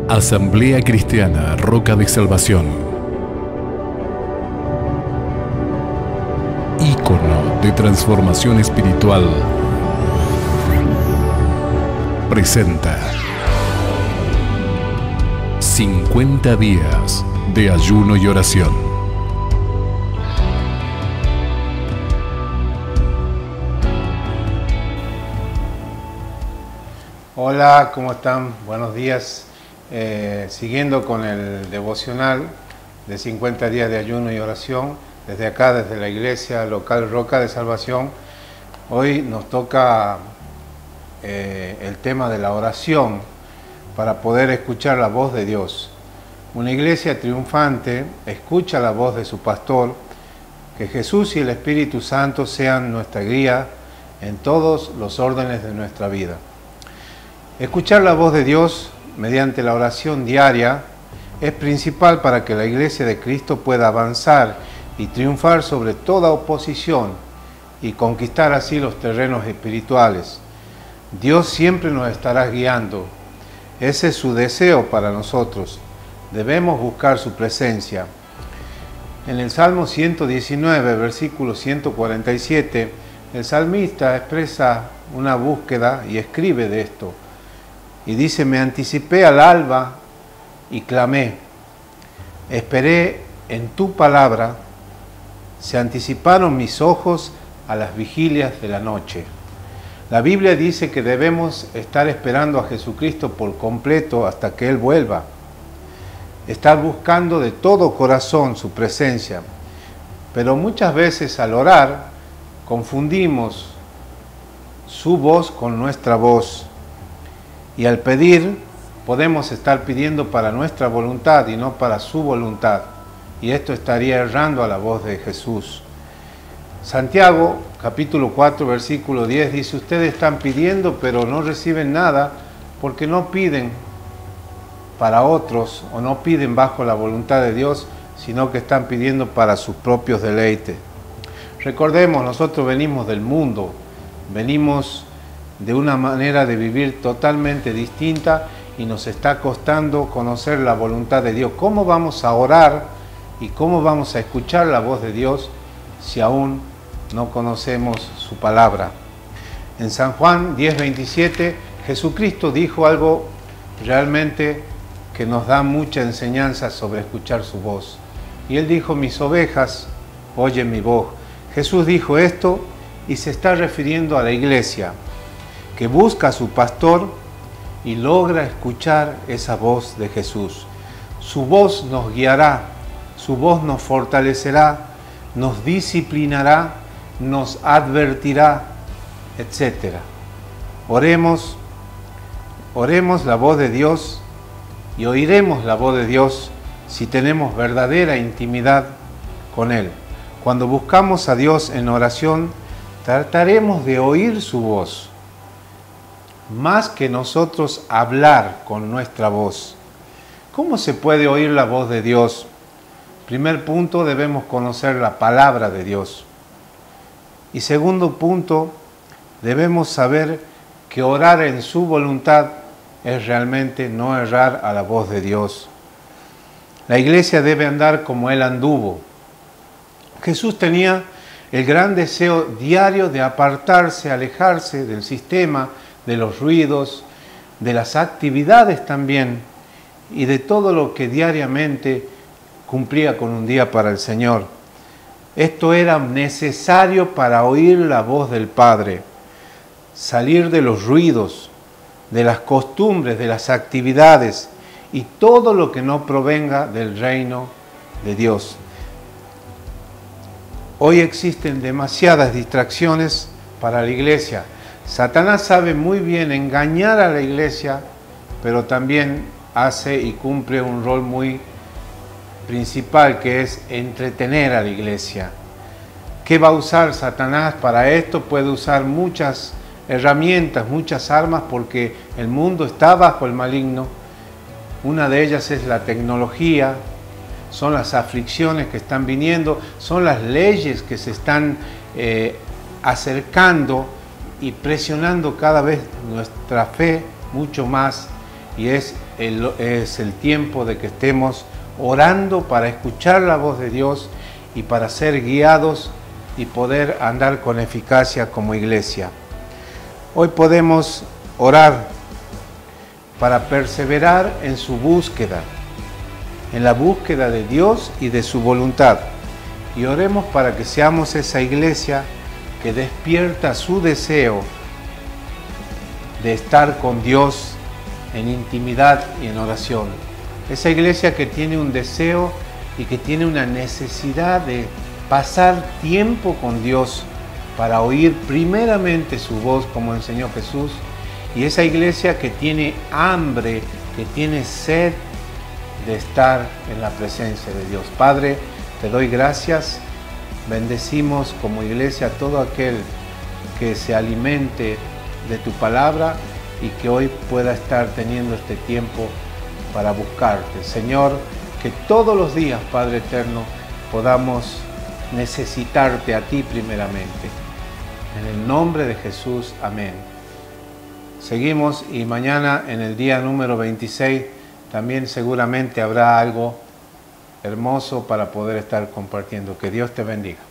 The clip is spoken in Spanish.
Asamblea Cristiana Roca de Salvación. Ícono de transformación espiritual. Presenta 50 días de ayuno y oración. Hola, ¿cómo están? Buenos días. Siguiendo con el devocional de 50 días de ayuno y oración, desde acá, desde la iglesia local Roca de Salvación, hoy nos toca el tema de la oración para poder escuchar la voz de Dios. Una iglesia triunfante escucha la voz de su pastor, que Jesús y el Espíritu Santo sean nuestra guía en todos los órdenes de nuestra vida. Escuchar la voz de Dios mediante la oración diaria es principal para que la Iglesia de Cristo pueda avanzar y triunfar sobre toda oposición y conquistar así los terrenos espirituales. Dios siempre nos estará guiando. Ese es su deseo para nosotros. Debemos buscar su presencia. En el Salmo 119, versículo 147, el salmista expresa una búsqueda y escribe de esto. Y dice: me anticipé al alba y clamé, esperé en tu palabra, se anticiparon mis ojos a las vigilias de la noche. La Biblia dice que debemos estar esperando a Jesucristo por completo hasta que Él vuelva. Estar buscando de todo corazón su presencia. Pero muchas veces al orar confundimos su voz con nuestra voz. Y al pedir, podemos estar pidiendo para nuestra voluntad y no para su voluntad. Y esto estaría errando a la voz de Jesús. Santiago, capítulo 4, versículo 10, dice: ustedes están pidiendo, pero no reciben nada, porque no piden para otros, o no piden bajo la voluntad de Dios, sino que están pidiendo para sus propios deleites. Recordemos, nosotros venimos del mundo, venimos de una manera de vivir totalmente distinta y nos está costando conocer la voluntad de Dios. ¿Cómo vamos a orar y cómo vamos a escuchar la voz de Dios si aún no conocemos su palabra? En San Juan 10:27, Jesucristo dijo algo realmente que nos da mucha enseñanza sobre escuchar su voz. Y Él dijo: mis ovejas oyen mi voz. Jesús dijo esto y se está refiriendo a la iglesia, que busca a su pastor y logra escuchar esa voz de Jesús. Su voz nos guiará, su voz nos fortalecerá, nos disciplinará, nos advertirá, etc. Oremos la voz de Dios y oiremos la voz de Dios si tenemos verdadera intimidad con Él. Cuando buscamos a Dios en oración, trataremos de oír su voz, más que nosotros hablar con nuestra voz. ¿Cómo se puede oír la voz de Dios? Primer punto, debemos conocer la palabra de Dios. Y segundo punto, debemos saber que orar en su voluntad es realmente no errar a la voz de Dios. La iglesia debe andar como Él anduvo. Jesús tenía el gran deseo diario de apartarse, alejarse del sistema, de los ruidos, de las actividades también, y de todo lo que diariamente cumplía con un día para el Señor. Esto era necesario para oír la voz del Padre, salir de los ruidos, de las costumbres, de las actividades, y todo lo que no provenga del reino de Dios. Hoy existen demasiadas distracciones para la iglesia. Satanás sabe muy bien engañar a la iglesia, pero también hace y cumple un rol muy principal, que es entretener a la iglesia. ¿Qué va a usar Satanás para esto? Puede usar muchas herramientas, muchas armas, porque el mundo está bajo el maligno. Una de ellas es la tecnología, son las aflicciones que están viniendo, son las leyes que se están acercando y presionando cada vez nuestra fe mucho más, y es es el tiempo de que estemos orando para escuchar la voz de Dios y para ser guiados y poder andar con eficacia como iglesia. Hoy podemos orar para perseverar en su búsqueda, en la búsqueda de Dios y de su voluntad. Y oremos para que seamos esa iglesia que despierta su deseo de estar con Dios en intimidad y en oración. Esa iglesia que tiene un deseo y que tiene una necesidad de pasar tiempo con Dios para oír primeramente su voz, como enseñó Jesús. Y esa iglesia que tiene hambre, que tiene sed de estar en la presencia de Dios. Padre, te doy gracias. Bendecimos como iglesia a todo aquel que se alimente de tu palabra y que hoy pueda estar teniendo este tiempo para buscarte. Señor, que todos los días, Padre eterno, podamos necesitarte a ti primeramente. En el nombre de Jesús, amén. Seguimos y mañana en el día número 26 también seguramente habrá algo hermoso para poder estar compartiendo. Que Dios te bendiga.